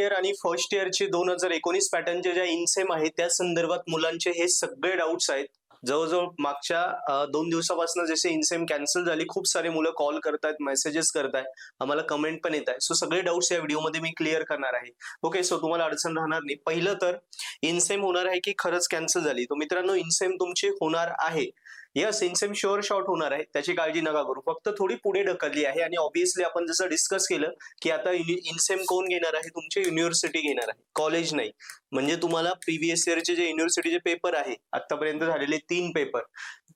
Year आणि first इयरचे 2019 पॅटर्नचे ज्या इनसेम आहेत त्या संदर्भात मुलांचे हे सगळे डाऊट्स आहेत. जवळजवळ मागच्या 2 दिवसापासून जसे इनसेम कॅन्सल झाली, खूप सारे मुलं कॉल करतायत, मेसेजेस करतायत, आम्हाला कमेंट पण येत आहे. सो सगळे डाऊट्स या व्हिडिओमध्ये मी क्लिअर करणार आहे. ओके, सो तुम्हाला अडचण राहणार नाही. पहिलं तर इनसेम होणार आहे की खरंच कॅन्सल झाली? तर मित्रांनो, इनसेम तुमची होणार आहे. यस, इनसेम शुअर शॉट होणार आहे, त्याची काळजी नका करू. फक्त थोडी पुढे ढकलली आहे आणि ऑब्व्हियसली आपण जसं डिस्कस केलं की आता इनसेम कोण घेणार आहे? तुमची युनिव्हर्सिटी घेणार आहे, कॉलेज नाही. म्हणजे तुम्हाला प्रिव्हियस इयरचे जे युनिव्हर्सिटीचे पेपर आहे, आतापर्यंत झालेले 3 पेपर,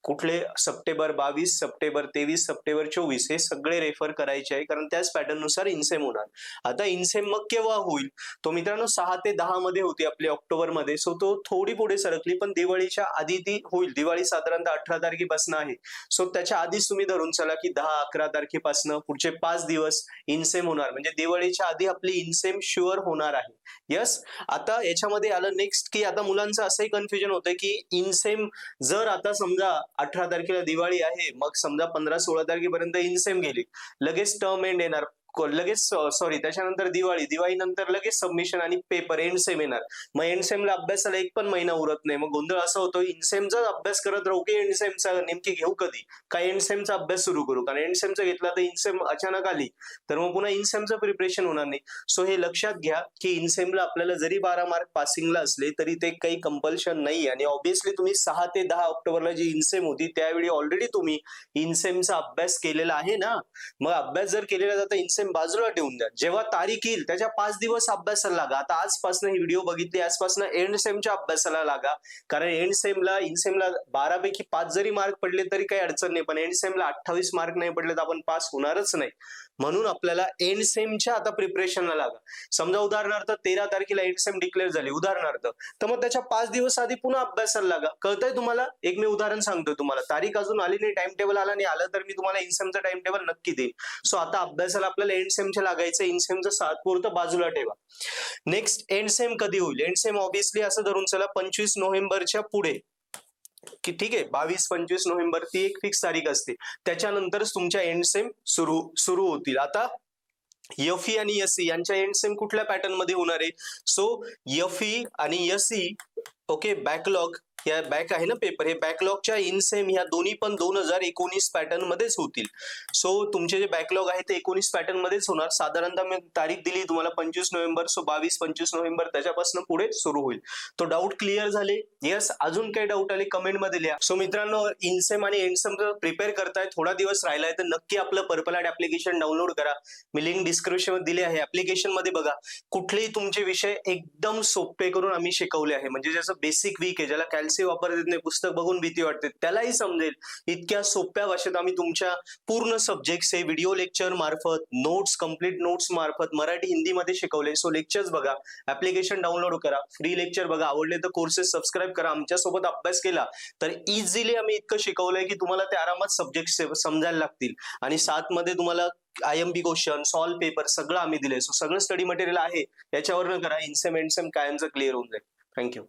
कुठले सप्टेंबर 22, सप्टेंबर 23, सप्टेंबर 24, हे सगळे रेफर करायचे आहे, कारण त्याच पॅटर्न नुसार इनसेम होणार. आता इनसेम मग केव्हा होईल? तो मित्रांनो 6 ते 10 मध्ये होती आपली, ऑक्टोबरमध्ये. सो तो थोडी पुढे सरकली, पण दिवाळीच्या आधी ती होईल. दिवाळी साधारणतः 18 तारखेपासून आहे. सो त्याच्या आधीच तुम्ही धरून चला की 10-11 तारखेपासून पुढचे 5 दिवस इनसेम होणार. म्हणजे दिवाळीच्या आधी आपली इनसेम शुअर होणार आहे. यस, आता याच्यामध्ये आलं नेक्स्ट की आता मुलांचं असंही कन्फ्युजन होतंय की इनसेम जर आता समजा 18 तारखेला दिवाळी आहे, मग समजा 15-16 तारखेपर्यंत इनसेम गेली, लगेच टर्म एंड येणार, लगेच सॉरी त्याच्यानंतर दिवाळी नंतर लगेच सबमिशन आणि पेपर एंड सेम येणार. मग एंड सेमला अभ्यासाला एक पण महिना उरत नाही. मग गोंधळ असा होतो, इनसेमचा अभ्यास करत राहू की एंड सेमचा नेमकी घेऊ कधी, काय एंड सेमचा अभ्यास सुरू करू? कारण एंड सेमचा घेतला तर इनसेम अचानक आली तर मग पुन्हा इनसेमचं प्रिपरेशन होणार नाही. सो हे लक्षात घ्या की इनसेमला आपल्याला जरी 12 मार्क पासिंगला असले तरी ते काही कंपल्शन नाही. आणि ऑब्व्हियसली तुम्ही 6 ते 10 ऑक्टोबरला जी इनसेम होती त्यावेळी ऑलरेडी तुम्ही इनसेमचा अभ्यास केलेला आहे ना. मग अभ्यास जर केलेला जाता इनसेम बाजूला ठेवून द्या. जेव्हा तारीख येईल त्याच्या 5 दिवस अभ्यासाला लागा. आता आजपासून ही व्हिडिओ बघितली, आजपासून एंड सेमच्या अभ्यासाला लागा. कारण एंड सेमला इनसेमला 12 पैकी 5 जरी मार्क पडले तरी काही अडचण नाही, पण एंड सेमला 28 मार्क नाही पडले तर आपण पास होणारच नाही. म्हणून आपल्याला एंड सेमच्या आता प्रिपरेशनला लागा. समजा उदाहरणार्थ 13 तारखेला एंड सेम डिक्लेअर झाली उदाहरणार्थ, तर मग त्याच्या 5 दिवस आधी पुन्हा अभ्यासाला लागा. कळतंय तुम्हाला? एक मी उदाहरण सांगतोय तुम्हाला, तारीख अजून आली नाही, टाइम टेबल आला नाही, आलं तर मी तुम्हाला इनसेमचं टाइम टेबल नक्की देईन. सो आता अभ्यासाला आपल्याला एंड सेमच्या लागायचं, इनसेमचं तात्पुरतं बाजूला ठेवा. नेक्स्ट एंड सेम कधी होईल? एंड सेम ऑब्व्हियसली असं धरून चला 25 नोव्हेंबरच्या पुढे, की ठीक आहे, 22-25 नोव्हेंबर ती एक फिक्स तारीख असते. त्याच्यानंतरच तुमच्या एंड सेम सुरू होतील. आता एफई आणि एसई यांच्या एंड सेम कुठल्या पॅटर्न मध्ये होणार आहे? सो एफई आणि एसई, ओके, बॅकलॉग, या बॅक आहे ना पेपर, हे बॅकलॉगच्या इनसेम ह्या दोन्ही पण 2019 पॅटर्न मध्येच होतील. सो तुमचे जे बॅकलॉग आहे ते 19 पॅटर्न मध्येच होणार. साधारणतः मी तारीख दिली तुम्हाला 25 नोव्हेंबर, सो 22-25 नोव्हेंबर त्याच्यापासून पुढे सुरू होईल. तो डाऊट क्लिअर झाले? यस, अजून काही डाऊट आले कमेंट मध्ये लिहा. सो मित्रांनो, इनसेम आणि एंडसेम प्रिपेअर करताय, थोडा दिवस राहिलाय तर नक्की आपलं पर्पल ॲड ऍप्लिकेशन डाउनलोड करा. मी लिंक डिस्क्रिप्शन मध्ये दिली आहे. ऍप्लिकेशन मध्ये बघा, कुठलेही तुमचे विषय एकदम सोपे करून आम्ही शिकवले आहे. म्हणजे जसं बेसिक वीक आहे, ज्याला कॅल्सी वापर देत नाही, पुस्तक बघून भीती वाटते, त्यालाही समजेल इतक्या सोप्या भाषेत आम्ही तुमच्या पूर्ण सब्जेक्ट्स हे व्हिडिओ लेक्चर मार्फत, नोट्स, कम्प्लीट नोट्स मार्फत मराठी हिंदी मध्ये शिकवले. सो लेक्चर्स बघा, ऍप्लिकेशन डाउनलोड करा, फ्री लेक्चर बघा, आवडले तर कोर्सेस सबस्क्राईब करा. आमच्या सोबत अभ्यास केला तर इझिली आम्ही इतकं शिकवलंय की तुम्हाला ते आरामात सब्जेक्ट समजायला लागतील. आणि 7 मध्ये तुम्हाला IMP क्वेश्चन, सॉल्व पेपर सगळं आम्ही दिले. सो सगळं स्टडी मटेरियल आहे, याच्यावर करा. इनसेम एंडसेम कायमचं क्लिअर होऊन जाईल. थँक्यू.